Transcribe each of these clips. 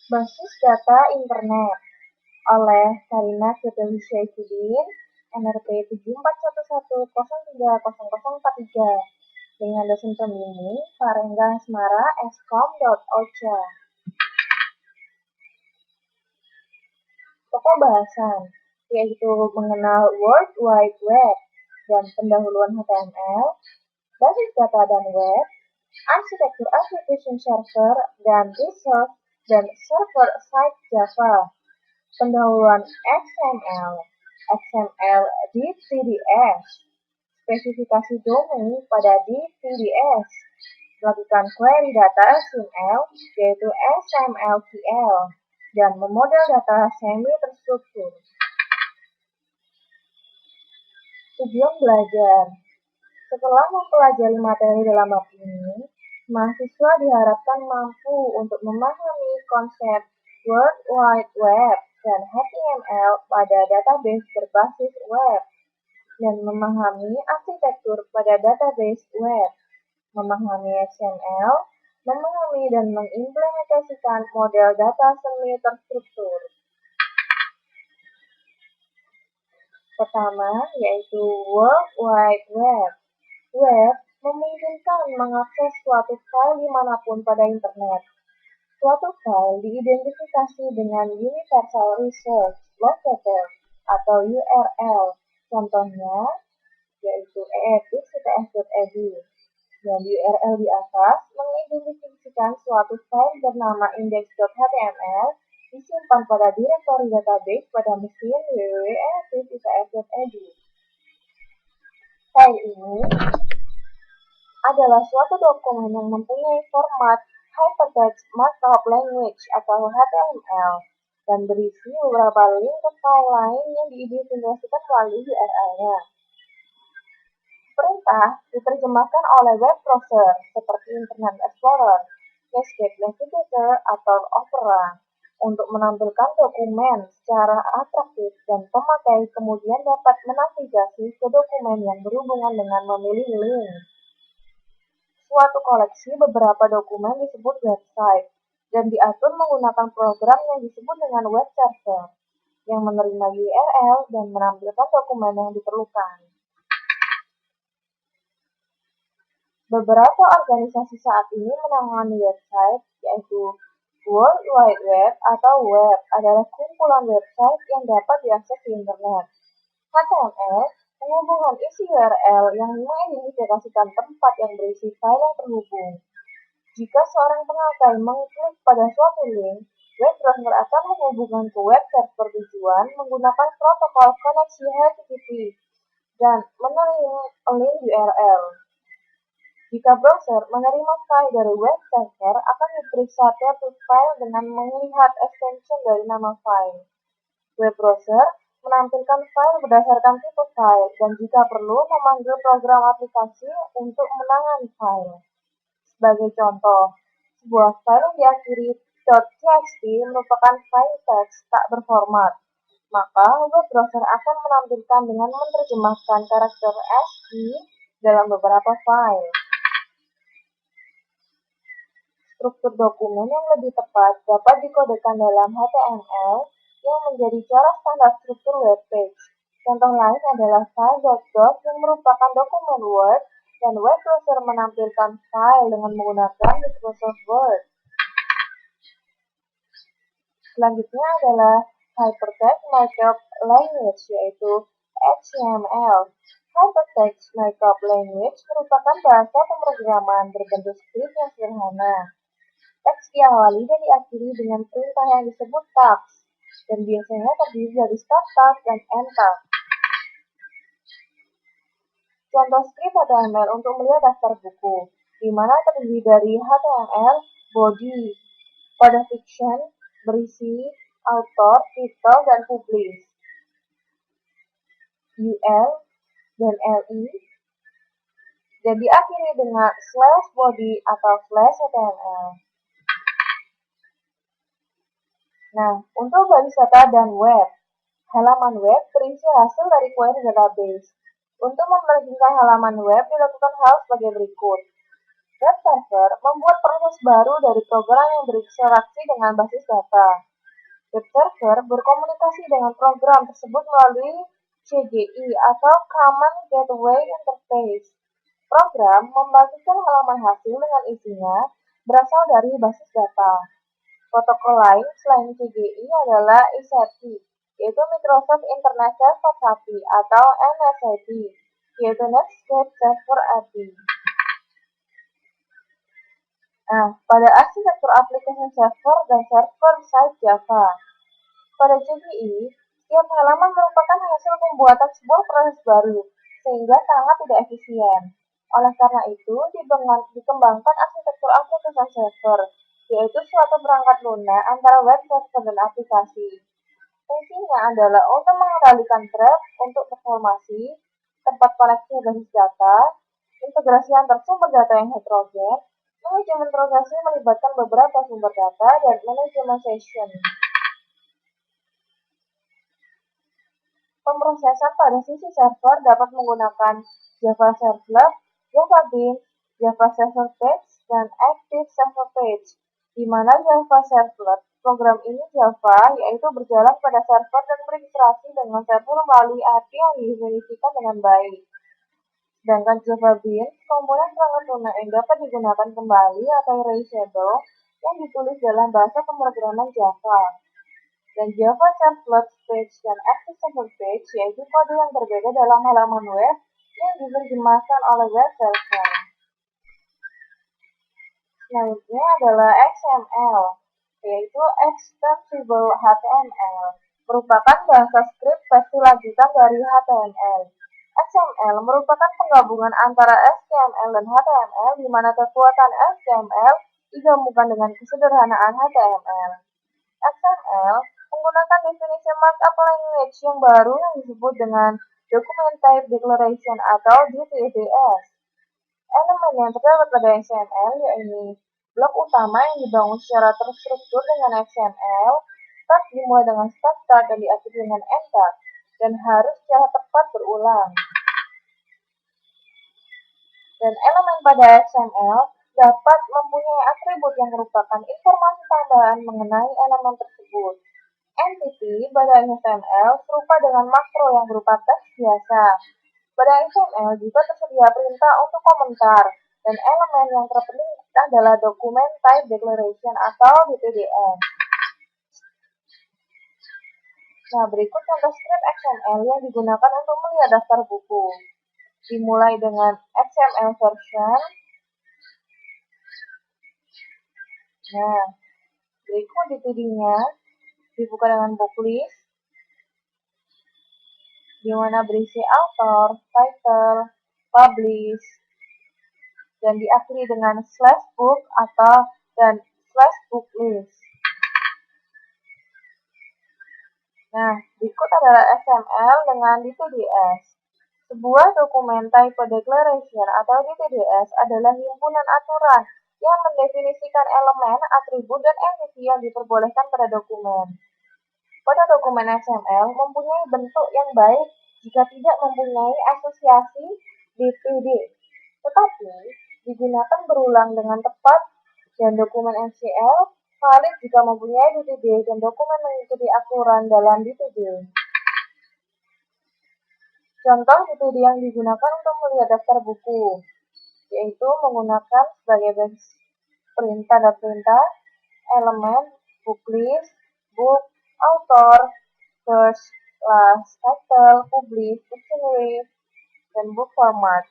Basis Data Internet oleh Karina Firdaus Syaifudin, NRP 7411030043 dengan dosen pembimbing Farengga Asmara Eskom.Ocha. Pokok bahasan yaitu mengenal World Wide Web dan pendahuluan HTML, basis data dan web, arsitektur application server dan resource dan server-side Java, pendahuluan XML, XML di VDS, spesifikasi domain pada di VDS, melakukan query data XML yaitu XMLQL, dan memodel data semi-terstruktur. Tujuan belajar. Setelah mempelajari materi dalam bab ini, mahasiswa diharapkan mampu untuk memahami konsep World Wide Web dan HTML pada database berbasis web, dan memahami arsitektur pada database web, memahami XML, memahami dan mengimplementasikan model data semi-terstruktur. Pertama, yaitu World Wide Web. Web memungkinkan mengakses suatu file dimanapun pada internet. Suatu file diidentifikasi dengan Universal Resource Locator atau URL. Contohnya, yaitu eepix.ctf.edu. Dan URL di atas mengidentifikasikan suatu file bernama index.html disimpan pada direktori database pada mesin www.eepix.ctf.edu. File ini adalah suatu dokumen yang mempunyai format Hypertext Markup Language atau HTML dan berisi beberapa link ke file lain yang diidentifikasikan melalui URL-nya. Perintah diterjemahkan oleh web browser seperti Internet Explorer, Netscape Navigator, atau Opera untuk menampilkan dokumen secara atraktif, dan pemakai kemudian dapat menavigasi ke dokumen yang berhubungan dengan memilih link. Suatu koleksi beberapa dokumen disebut website dan diatur menggunakan program yang disebut dengan web server yang menerima URL dan menampilkan dokumen yang diperlukan. Beberapa organisasi saat ini menangani website, yaitu World Wide Web atau web adalah kumpulan website yang dapat diakses di internet. HTML menghubungkan isi URL yang mengidentifikasikan tempat yang berisi file yang terhubung. Jika seorang pemakai mengklik pada suatu link, web browser akan menghubungkan ke web server tujuan menggunakan protokol koneksi HTTP dan menerima link URL. Jika browser menerima file dari web server, akan diperiksa tiap file dengan melihat extension dari nama file. Web browser menampilkan file berdasarkan tipe file dan jika perlu memanggil program aplikasi untuk menangani file. Sebagai contoh, sebuah file yang diakhiri .txt merupakan file teks tak berformat, maka web browser akan menampilkan dengan menerjemahkan karakter ASCII dalam beberapa file. Struktur dokumen yang lebih tepat dapat dikodekan dalam HTML yang menjadi cara standar struktur web page. Contoh lain adalah file.doc yang merupakan dokumen Word dan web browser menampilkan file dengan menggunakan Microsoft Word. Selanjutnya adalah Hypertext Markup Language, yaitu HTML. Hypertext Markup Language merupakan bahasa pemrograman berbentuk script yang sederhana. Teks diawali dan diakhiri dengan perintah yang disebut tags, dan biasanya terdiri dari start tag dan end tag. Contoh script HTML untuk melihat daftar buku, di mana terdiri dari HTML, body, pada fiction, berisi, author, title, dan publish, UL, dan LI, dan diakhiri dengan /body atau /HTML. Nah, untuk basis data dan web, halaman web berisi hasil dari query database. Untuk memperbaiki halaman web dilakukan hal sebagai berikut. Web server membuat proses siklus baru dari program yang berinteraksi dengan basis data. Web server berkomunikasi dengan program tersebut melalui CGI atau Common Gateway Interface. Program membagikan halaman hasil dengan isinya berasal dari basis data. Protokol lain selain CGI adalah ISAP, yaitu Microsoft Internet Server API atau NSAP, yaitu Netscape Server API. Nah, pada arsitektur aplikasi server dan server-side Java. Pada CGI, setiap halaman merupakan hasil pembuatan sebuah proses baru, sehingga sangat tidak efisien. Oleh karena itu, dikembangkan arsitektur aplikasi server, yaitu suatu perangkat lunak antara web server dan aplikasi. Fungsinya adalah untuk mengendalikan thread untuk performasi, tempat koneksi basis data, integrasi antar sumber data yang heterogen, manajemen transaksi melibatkan beberapa sumber data, dan manajemen session. Pemrosesan pada sisi server dapat menggunakan Java Servlet, Java Beans, Java Server Page, dan Active Server Page, di mana Java Servlet, program ini Java, yaitu berjalan pada server dan berinteraksi dengan server melalui API yang didefinisikan dengan baik. Sedangkan Java Beans, komponen perangkat lunak yang dapat digunakan kembali atau erasable, yang ditulis dalam bahasa pemrograman Java. Dan Java Servlet Page dan Active Server Page yaitu kode yang berbeda dalam halaman web yang diterjemahkan oleh web server. Selanjutnya adalah XML, yaitu Extensible HTML, merupakan bahasa script versi lanjutan dari HTML. XML merupakan penggabungan antara HTML dan HTML di mana kekuatan HTML digabungkan dengan kesederhanaan HTML. XML menggunakan definisi markup language yang baru yang disebut dengan Document Type Declaration atau DTDS. Elemen yang terdapat pada XML yaitu blok utama yang dibangun secara terstruktur dengan XML, start dimulai dengan start dan diakhiri dengan end tag, dan harus secara tepat berulang. Dan elemen pada XML dapat mempunyai atribut yang merupakan informasi tambahan mengenai elemen tersebut. Entity pada XML serupa dengan makro yang berupa teks biasa. Pada XML juga tersedia perintah untuk komentar, dan elemen yang terpenting adalah Document Type Declaration atau DTDS. Nah, berikut contoh script XML yang digunakan untuk melihat daftar buku. Dimulai dengan XML version. Nah, berikut DTD-nya dibuka dengan booklist, di mana berisi author, title, publish, dan diakhiri dengan /book dan /booklist. Nah, berikut adalah XML dengan DTDS. Sebuah dokumen type declaration atau DTDS adalah himpunan aturan yang mendefinisikan elemen, atribut, dan entity yang diperbolehkan pada dokumen. Pada dokumen XML mempunyai bentuk yang baik jika tidak mempunyai asosiasi DTD, tetapi digunakan berulang dengan tepat, dan dokumen MCL valid jika mempunyai DTD dan dokumen mengikuti aturan dalam DTD. Contoh DTD yang digunakan untuk melihat daftar buku, yaitu menggunakan sebagai perintah elemen, booklist, book, author, first, last, title, publish, dictionary, dan book format.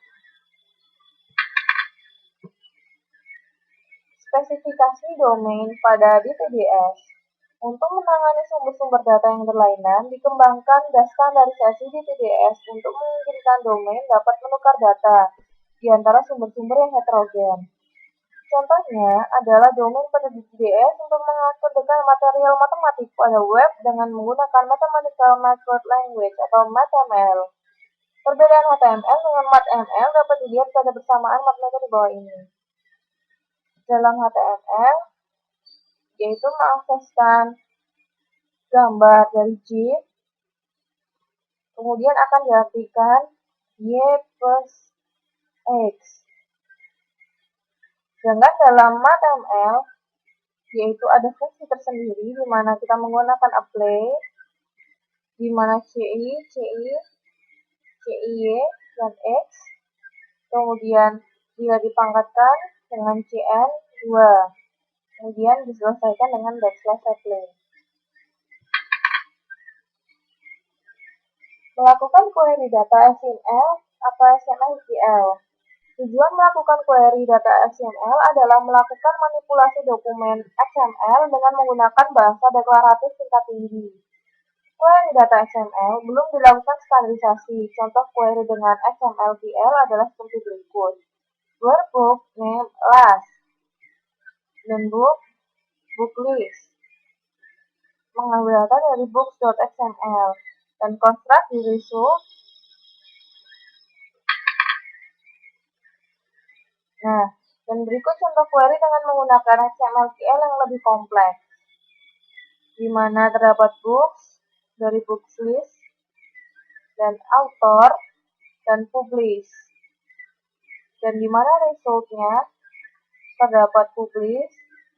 Spesifikasi domain pada DTDS. Untuk menangani sumber-sumber data yang berlainan, dikembangkan standarisasi DTDS untuk memungkinkan domain dapat menukar data di antara sumber-sumber yang heterogen. Contohnya adalah domain pada DTDS untuk mengaturkan material matematik pada web dengan menggunakan Mathematical Network Language atau MathML. Perbedaan HTML dengan MathML dapat dilihat pada persamaan matematika di bawah ini. Dalam HTML, yaitu mengakseskan gambar dari GIF, kemudian akan diartikan Y plus X. Sedangkan dalam HTML, yaitu ada fungsi tersendiri di mana kita menggunakan apply, di mana CI, CIY, dan X, kemudian dia dipangkatkan dengan CN 2, kemudian diselesaikan dengan backslash apply. Melakukan query data HTML atau HTML. Tujuan melakukan query data HTML adalah melakukan manipulasi dokumen XML dengan menggunakan bahasa deklaratif tingkat tinggi. Query data XML belum dilakukan standarisasi. Contoh query dengan XML-VL adalah seperti berikut. Where book name last, dan book list. Mengambil data dari books.xml dan construct di result. Nah, dan berikut contoh query dengan menggunakan HTML-VL yang lebih kompleks, di mana terdapat books dari books list dan author dan publish, dan di mana resultnya terdapat publish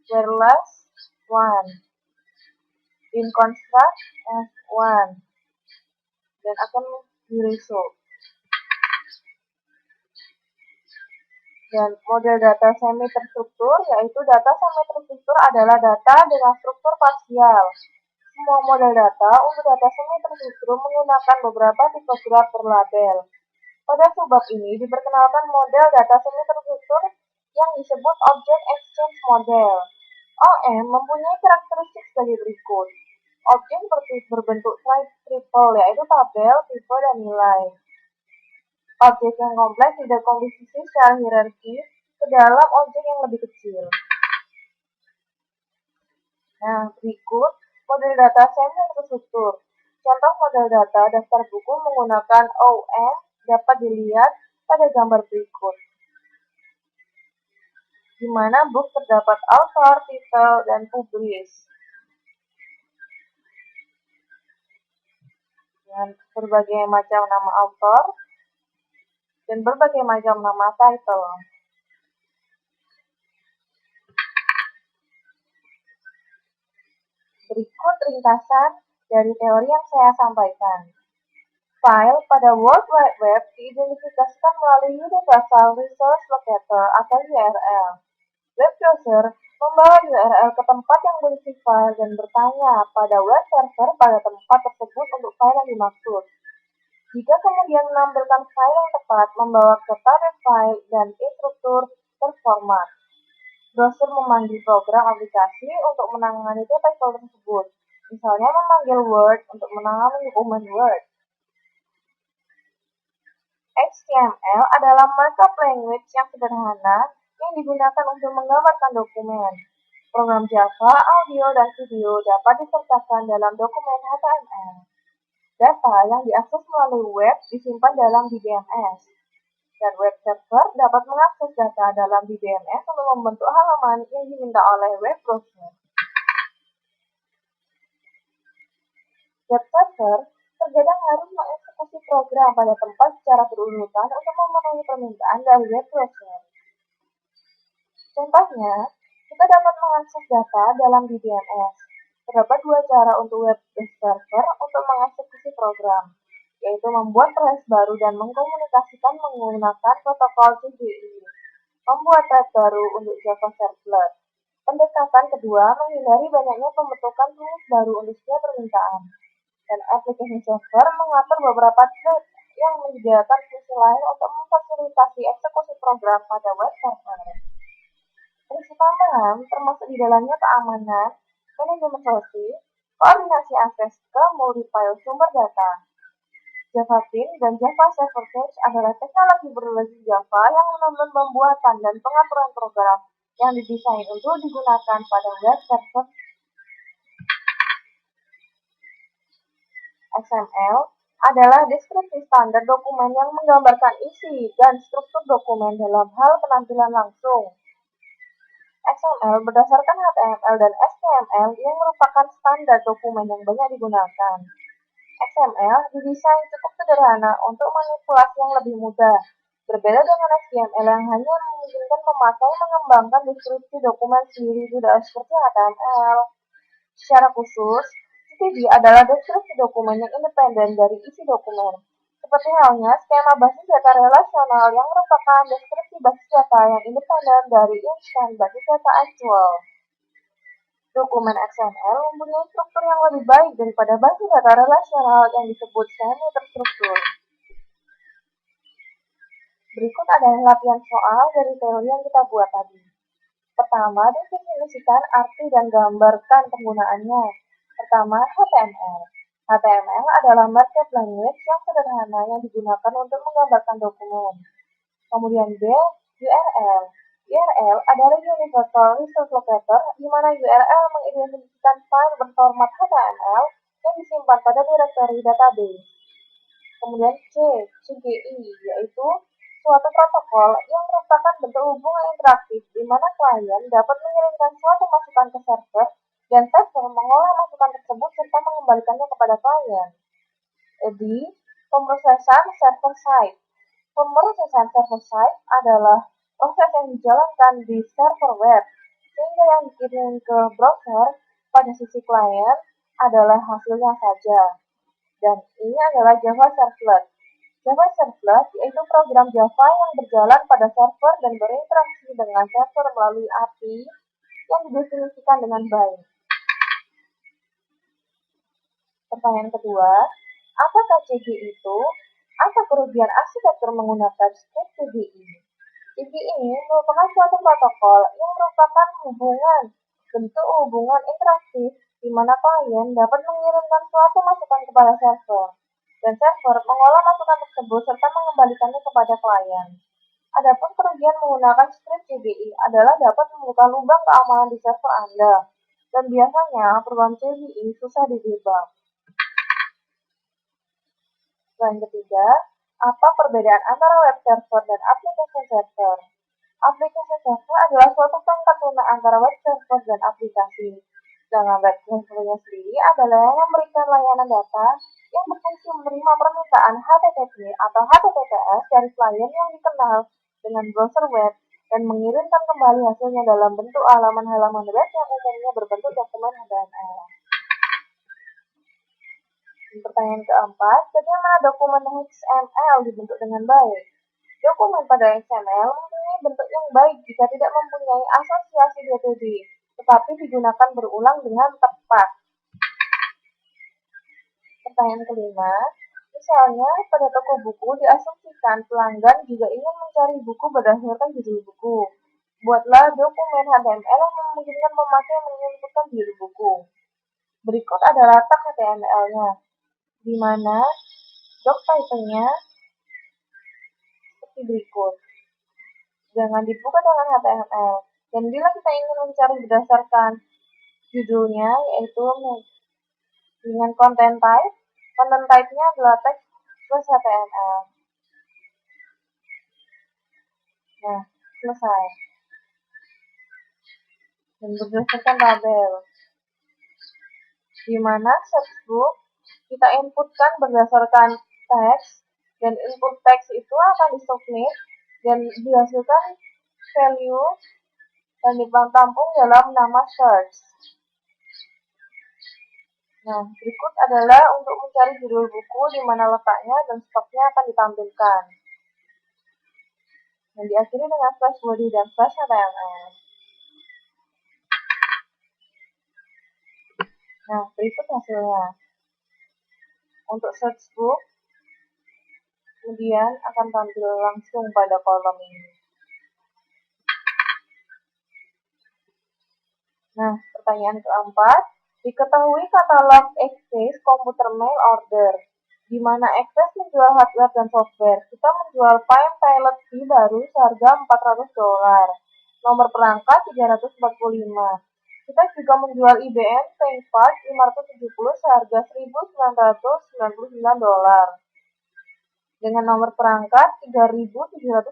where last one in construct as one, dan akan di result. Dan model data semi terstruktur, yaitu data semi terstruktur adalah data dengan struktur parsial. Semua model data untuk data semi terstruktur menggunakan beberapa tipe graf berlabel. Pada subbab ini diperkenalkan model data semi terstruktur yang disebut Object Exchange Model. OM mempunyai karakteristik sebagai berikut. Objek berbentuk triple, yaitu tabel, tipe, dan nilai. Objek yang kompleks didekomposisi secara hierarki ke dalam objek yang lebih kecil. Nah, berikut model data semi terstruktur. Contoh model data daftar buku menggunakan OM dapat dilihat pada gambar berikut, di mana book terdapat author, title, dan publish, dengan berbagai macam nama author dan berbagai macam nama title. Berikut ringkasan dari teori yang saya sampaikan. File pada World Wide Web diidentifikasikan melalui Universal Resource Locator atau URL. Web browser membawa URL ke tempat yang berisi file dan bertanya pada web server pada tempat tersebut untuk file yang dimaksud. Jika kemudian menampilkan file yang tepat, membawa ke tabel file dan instruktur terformat. Browser memanggil program aplikasi untuk menangani file tersebut. Misalnya memanggil Word untuk menangani dokumen Word. HTML adalah markup language yang sederhana yang digunakan untuk menggambarkan dokumen. Program Java, audio, dan video dapat disertakan dalam dokumen HTML. Data yang diakses melalui web disimpan dalam DBMS, dan web server dapat mengakses data dalam DBMS untuk membentuk halaman yang diminta oleh web browser. Web server terkadang harus mengeksekusi program pada tempat secara berurutan untuk memenuhi permintaan dari web browser. Contohnya, kita dapat mengakses data dalam DBMS. Terdapat dua cara untuk web server untuk mengeksekusi program, yaitu membuat thread baru dan mengkomunikasikan menggunakan protokol CGI. Membuat thread baru untuk Java Servlet. Pendekatan kedua menghindari banyaknya pembentukan tulis baru untuk setiap permintaan. Dan aplikasi server mengatur beberapa thread yang menyediakan fungsi lain untuk memfasilitasi eksekusi program pada web server. Prinsip tambahan termasuk di dalamnya keamanan, manajemen source, koordinasi akses ke multi-file sumber data. JavaBeans dan Java Server Page adalah teknologi berbasis Java yang menambah pembuatan dan pengaturan program yang didesain untuk digunakan pada web server. XML adalah deskripsi standar dokumen yang menggambarkan isi dan struktur dokumen dalam hal penampilan langsung. XML berdasarkan HTML dan HTML yang merupakan standar dokumen yang banyak digunakan. XML didesain cukup sederhana untuk manipulasi yang lebih mudah, Berbeda dengan HTML yang hanya memungkinkan pemakai mengembangkan deskripsi dokumen sendiri, tidak seperti HTML. Secara khusus, CTD adalah deskripsi dokumen yang independen dari isi dokumen. Seperti halnya skema basis data relasional yang merupakan deskripsi basis data yang independen dari instan basis data aktual. Dokumen XML mempunyai struktur yang lebih baik daripada basis data relasional yang disebut semi-terstruktur. Berikut adalah latihan soal dari teori yang kita buat tadi. Pertama, definisikan arti dan gambarkan penggunaannya. Pertama, HTML. HTML adalah markup language yang sederhana yang digunakan untuk menggambarkan dokumen. Kemudian B, URL. URL adalah Universal Resource Locator, di mana URL mengidentifikasikan file berformat HTML yang disimpan pada direktori database. Kemudian C, CGI, yaitu suatu protokol yang merupakan bentuk hubungan interaktif di mana klien dapat mengirimkan suatu masukan ke server dan server mengolah masukan tersebut serta mengembalikannya kepada klien. Jadi, pemrosesan server-side. Pemrosesan server-side adalah proses yang dijalankan di server web, sehingga yang dikirim ke browser pada sisi klien adalah hasilnya saja. Dan ini adalah Java Servlet. Java Servlet yaitu program Java yang berjalan pada server dan berinteraksi dengan server melalui API yang didefinisikan dengan baik. Pertanyaan kedua, apakah CGI itu? Apa kerugian arsitektur menggunakan script CGI? CGI merupakan suatu protokol yang merupakan bentuk hubungan interaktif di mana klien dapat mengirimkan suatu masukan kepada server, dan server mengolah masukan tersebut serta mengembalikannya kepada klien. Adapun kerugian menggunakan script CGI adalah dapat membuka lubang keamanan di server Anda, dan biasanya program CGI susah di-debug. Yang ketiga, apa perbedaan antara web server dan application server? Aplikasi server adalah suatu perangkat lunak antara web server dan aplikasi. Sedangkan web servernya sendiri adalah yang memberikan layanan data yang berfungsi menerima permintaan HTTP atau HTTPS dari klien yang dikenal dengan browser web dan mengirimkan kembali hasilnya dalam bentuk halaman-halaman web yang umumnya berbentuk dokumen HTML. Pertanyaan keempat, bagaimana dokumen XML dibentuk dengan baik? Dokumen pada XML mempunyai bentuk yang baik jika tidak mempunyai asosiasi DTD, tetapi digunakan berulang dengan tepat. Pertanyaan kelima, misalnya pada toko buku diasumsikan pelanggan juga ingin mencari buku berdasarkan judul buku. Buatlah dokumen HTML yang memungkinkan pemakai menginputkan judul buku. Berikut adalah tag HTML-nya, di mana doc title-nya seperti berikut. Jangan dibuka dengan HTML. Dan bila kita ingin mencari berdasarkan judulnya, yaitu dengan content type-nya adalah text plus HTML. Nah, selesai. Dan berdasarkan tabel, di mana search book kita inputkan berdasarkan teks, dan input teks itu akan disubmit dan dihasilkan value dan ditampung dalam nama search. Nah, berikut adalah untuk mencari judul buku di mana letaknya dan stoknya akan ditampilkan. Dan diakhiri dengan slash body dan slash HTML. Nah, berikut hasilnya. Untuk search book, kemudian akan tampil langsung pada kolom ini. Nah, pertanyaan keempat, diketahui katalog Access Computer Mail Order, di mana Access menjual hardware dan software. Kita menjual Palm Pilot V baru seharga $400, nomor perangkat 345. Kita juga menjual IBM ThinkPad 570 seharga $1.999 dengan nomor perangkat 3.748.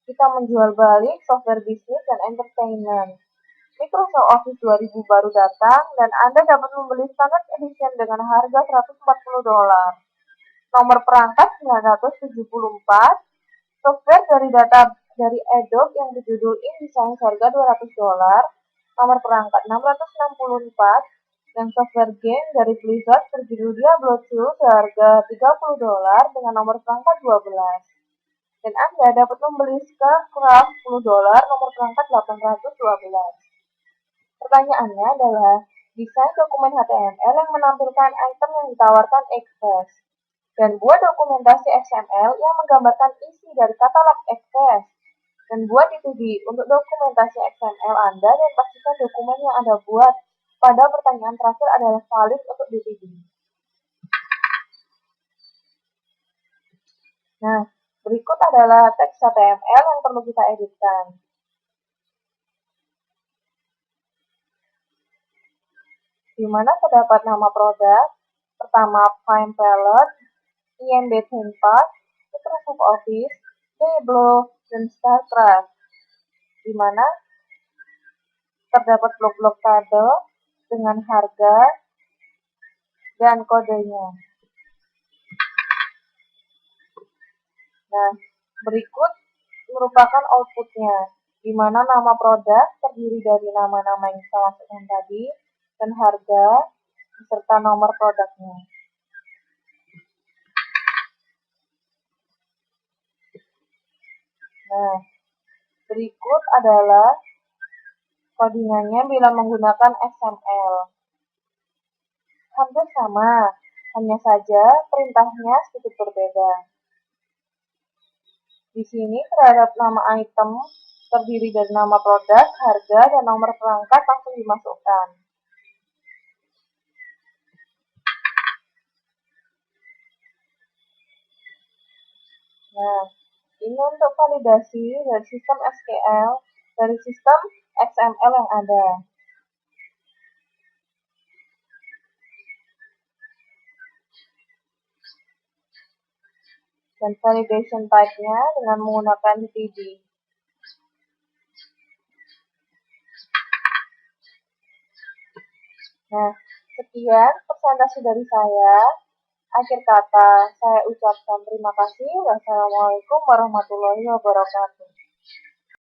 Kita menjual balik software bisnis dan entertainment. Microsoft Office 2000 baru datang dan Anda dapat membeli Standard Edition dengan harga $140. nomor perangkat 974, software dari Adobe yang berjudul InDesign seharga $200, nomor perangkat 664, dan software game dari Blizzard berjudul Diablo 2 seharga $30 dengan nomor perangkat 12. Dan Anda dapat membeli StarCraft $10 nomor perangkat 812. Pertanyaannya adalah, desain dokumen HTML yang menampilkan item yang ditawarkan Express, dan buat dokumentasi XML yang menggambarkan isi dari katalog Express, dan buat D2D untuk dokumentasi XML Anda dan pastikan dokumen yang Anda buat pada pertanyaan terakhir adalah valid untuk D2D. Nah, berikut adalah teks HTML yang perlu kita editkan. Di mana terdapat nama produk, pertama Fine Palette, IMB Template, Microsoft Office, Diablo, dan StarCraft. Di mana terdapat blok-blok tabel dengan harga dan kodenya. Nah, berikut merupakan outputnya, di mana nama produk terdiri dari nama-nama yang kita masukkan tadi, dan harga, beserta nomor produknya. Nah, berikut adalah codingannya bila menggunakan XML. Hampir sama, hanya saja perintahnya sedikit berbeda. Di sini terhadap nama item terdiri dari nama produk, harga, dan nomor perangkat langsung dimasukkan. Nah, ini untuk validasi dari sistem SQL dari sistem XML yang ada. Dan validation type-nya dengan menggunakan DTD. Nah, sekian presentasi dari saya. Akhir kata, saya ucapkan terima kasih. Wassalamualaikum warahmatullahi wabarakatuh.